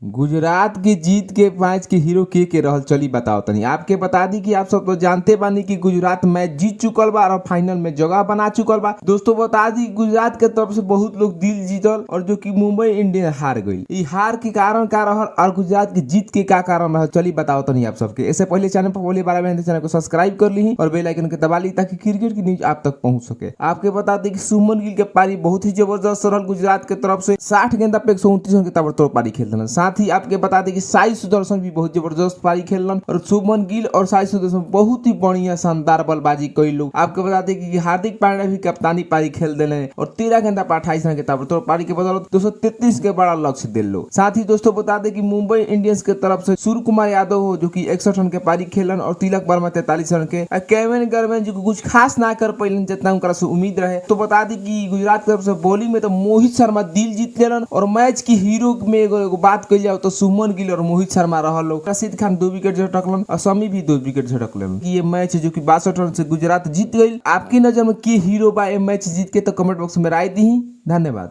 गुजरात की जीत के मैच के हीरो के रहल चली बताओ तनी। आपके बता दी कि आप सब तो जानते बानी कि गुजरात मैच जीत चुकल बा और फाइनल में जगह बना चुकल बा। दोस्तों बता दी गुजरात के तरफ से बहुत लोग दिल जीतल और जो कि मुंबई इंडियंस हार गई। हार के कारण का रहल और गुजरात की जीत के का कारण रहल चली बताओ तनी आप सबके। इससे पहले चैनल पर पहले बार में चैनल को सब्सक्राइब कर ली और बेल आइकन के दबा ली ताकि क्रिकेट की न्यूज आप तक पहुंच सके। आपके बता दी कि सुमन गिल के पारी बहुत ही जबरदस्त रहल गुजरात के तरफ से 60 गेंदा पे 129 रन के ताबड़तोड़ पारी खेल रहे। साथ ही आपके बता दें कि साई सुदर्शन भी बहुत जबरदस्त पारी खेलन और शुभमन गिल और साई सुदर्शन बहुत ही बढ़िया शानदार बल्लेबाजी कई लोग। आपको बता दें कि हार्दिक पांड्या भी कप्तानी पारी खेल दिले और 13 गेंदा पर 28 रन के ताबड़तोड़ पारी के बदौलत 233 के बड़ा लक्ष्य दिल लो। साथ ही दोस्तों बता दें कि मुंबई इंडियंस के तरफ से सूर्य कुमार यादव हो जो कि 61 रन के पारी खेलन और तिलक वर्मा 43 रन के, केविन गर्वन जो कुछ खास ना कर पाइलन जितना उनका से उम्मीद रहे। तो बता दी कि गुजरात की तरफ से बॉलिंग में तो मोहित शर्मा दिल जीत लेलन और मैच की हीरो में एगो बात कही जाओ तो सुमन गिल और मोहित शर्मा रहल लोग। रशीद खान 2 विकेट झटकलन और शमी भी 2 विकेट झटकलन। ये मैच जो कि 62 रन से गुजरात जीत गई। आपकी नजर में के हीरो बा ये मैच जीत के तो कमेंट बॉक्स में राय दी। धन्यवाद।